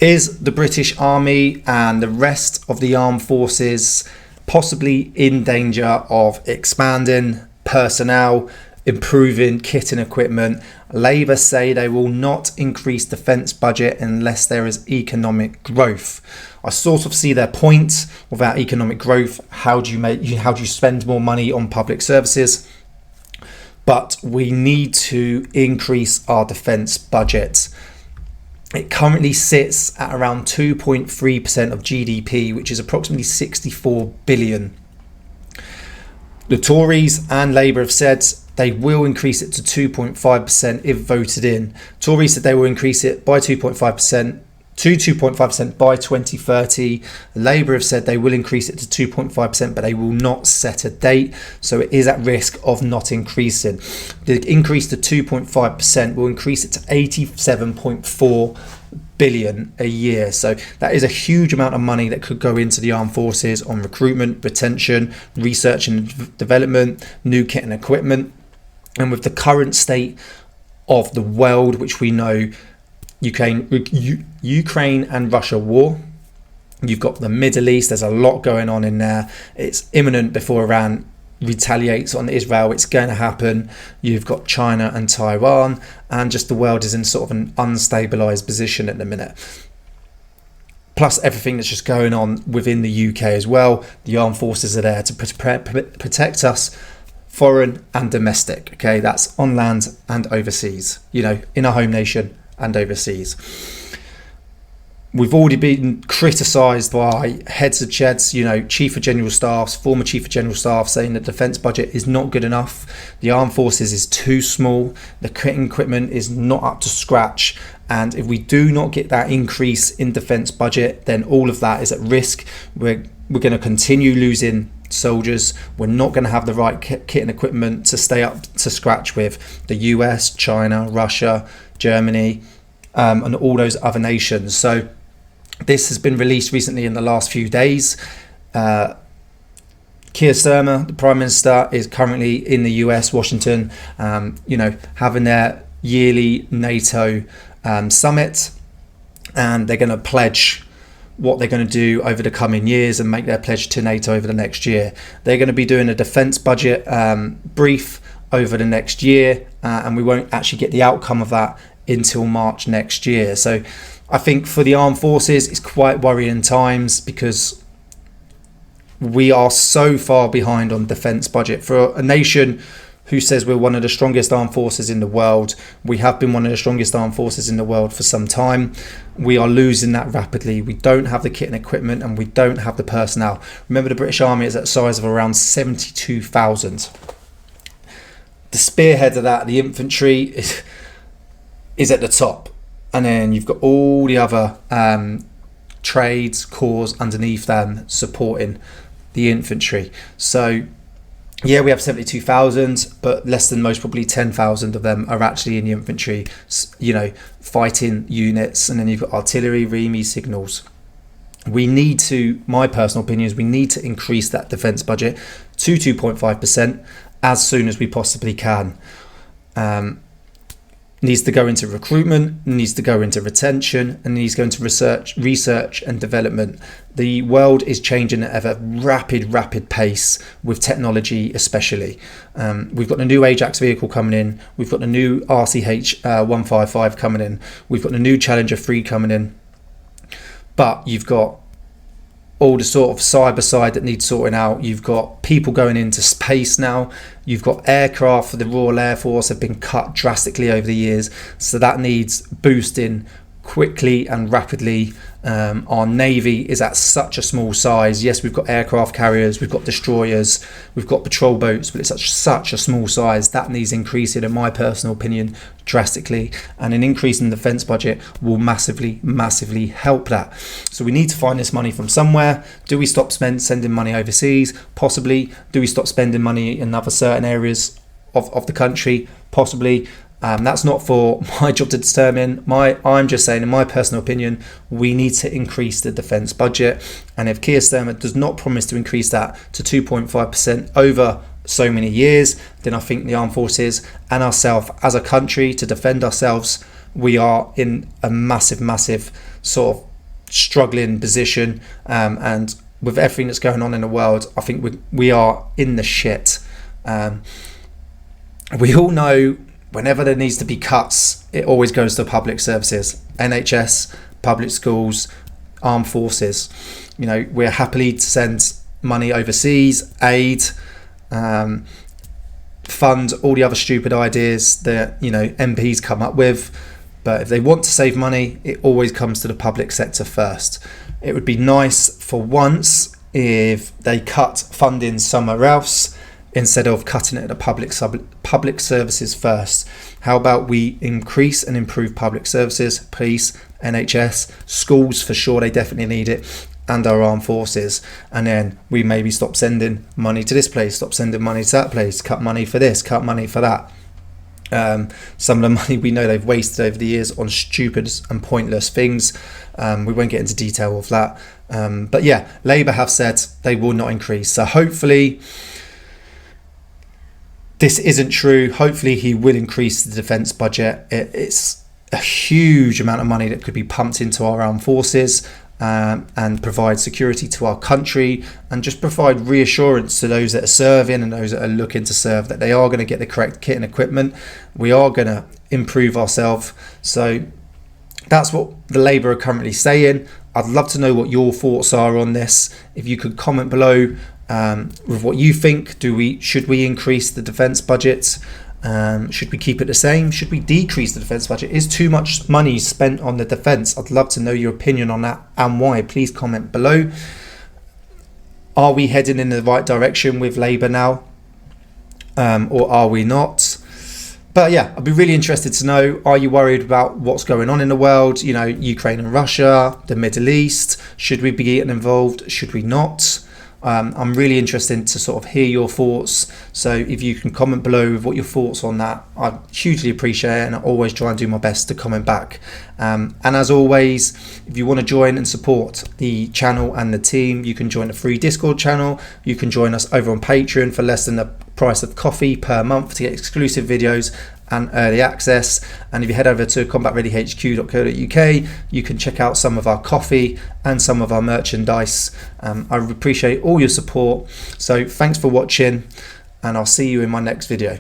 Is the British Army and the rest of the armed forces possibly in danger of expanding personnel, improving kit and equipment? Labour say they will not increase defence budget unless there is economic growth. I sort of see their point. Without economic growth, how do you spend more money on public services? But we need to increase our defence budget. It currently sits at around 2.3% of GDP, which is approximately 64 billion. The Tories and Labour have said they will increase it to 2.5% if voted in. Tories said they will increase it by 2.5% to 2.5% by 2030. Labour have said they will increase it to 2.5%, but they will not set a date, so it is at risk of not increasing. The increase to 2.5% will increase it to 87.4 billion a year. So that is a huge amount of money that could go into the armed forces on recruitment, retention, research and development, new kit and equipment. And with the current state of the world, which we know, Ukraine and Russia war, you've got the Middle East, there's a lot going on in there. It's imminent before Iran retaliates on Israel. It's going to happen. You've got China and Taiwan, and just the world is in sort of an unstabilized position at the minute. Plus everything that's just going on within the UK as well. The armed forces are there to protect us, foreign and domestic. Okay, that's on land and overseas, in our home nation and overseas. We've already been criticised by heads of CHEDs, Chief of General Staffs, former Chief of General Staff, saying the defence budget is not good enough. The armed forces is too small. The kit and equipment is not up to scratch. And if we do not get that increase in defence budget, then all of that is at risk. We're going to continue losing soldiers. We're not going to have the right kit and equipment to stay up to scratch with the US, China, Russia, Germany, and all those other nations. So this has been released recently in the last few days. Keir Starmer, the Prime Minister, is currently in the US, Washington, having their yearly NATO summit, and they're going to pledge what they're going to do over the coming years and make their pledge to NATO over the next year. They're going to be doing a defence budget brief over the next year, and we won't actually get the outcome of that until March next year. So I think for the armed forces, it's quite worrying times because we are so far behind on defence budget. For a nation who says we're one of the strongest armed forces in the world, we have been one of the strongest armed forces in the world for some time. We are losing that rapidly. We don't have the kit and equipment, and we don't have the personnel. Remember, the British Army is at a size of around 72,000. The spearhead of that, the infantry, is at the top. And then you've got all the other trades, corps underneath them supporting the infantry. So yeah, we have 72,000, but less than most, probably 10,000 of them are actually in the infantry, fighting units. And then you've got artillery, REME, signals. We need to, my personal opinion is, we need to increase that defence budget to 2.5% as soon as we possibly can. Needs to go into recruitment, needs to go into retention, and needs to go into research and development. The world is changing at a rapid pace with technology, especially. We've got the new Ajax vehicle coming in. We've got the new RCH 155 coming in. We've got the new Challenger 3 coming in. But you've got all the sort of cyber side that needs sorting out. You've got people going into space now. You've got aircraft for the Royal Air Force have been cut drastically over the years, so that needs boosting quickly and rapidly. Our Navy is at such a small size. Yes, we've got aircraft carriers, we've got destroyers, we've got patrol boats, but it's such a small size. That needs increasing, in my personal opinion, drastically. And an increase in the defence budget will massively help that. So we need to find this money from somewhere. Do we stop sending money overseas? Possibly. Do we stop spending money in other certain areas of the country? Possibly. That's not for my job to determine. I'm just saying, in my personal opinion, we need to increase the defence budget. And if Keir Starmer does not promise to increase that to 2.5% over so many years, then I think the armed forces and ourselves as a country, to defend ourselves, we are in a massive sort of struggling position, and with everything that's going on in the world, I think we are in the shit. We all know whenever there needs to be cuts, it always goes to public services, NHS, public schools, armed forces. You know, we're happily to send money overseas, aid, fund all the other stupid ideas that, you know, MPs come up with. But if they want to save money, it always comes to the public sector first. It would be nice for once if they cut funding somewhere else instead of cutting it at the public services first. How about we increase and improve public services, police, NHS, schools for sure, they definitely need it, and our armed forces. And then we maybe stop sending money to this place, stop sending money to that place, cut money for this, cut money for that. Some of the money we know they've wasted over the years on stupid and pointless things. We won't get into detail of that. But yeah, Labour have said they will not increase. So hopefully this isn't true. Hopefully he will increase the defence budget. It's a huge amount of money that could be pumped into our armed forces, and provide security to our country, and just provide reassurance to those that are serving and those that are looking to serve that they are going to get the correct kit and equipment. We are going to improve ourselves. So that's what the Labour are currently saying. I'd love to know what your thoughts are on this. If you could comment below with what you think. Should we increase the defence budget? Should we keep it the same? Should we decrease the defence budget? Is too much money spent on the defence? I'd love to know your opinion on that and why. Please comment below. Are we heading in the right direction with Labour now? Or are we not? But yeah, I'd be really interested to know, are you worried about what's going on in the world? You know, Ukraine and Russia, the Middle East. Should we be getting involved? Should we not? I'm really interested to sort of hear your thoughts. So if you can comment below with what your thoughts on that, I'd hugely appreciate it, and I always try and do my best to comment back. And as always, if you want to join and support the channel and the team, you can join the free Discord channel. You can join us over on Patreon for less than the price of coffee per month to get exclusive videos and early access. And if you head over to combatreadyhq.co.uk, you can check out some of our coffee and some of our merchandise. I appreciate all your support. So thanks for watching, and I'll see you in my next video.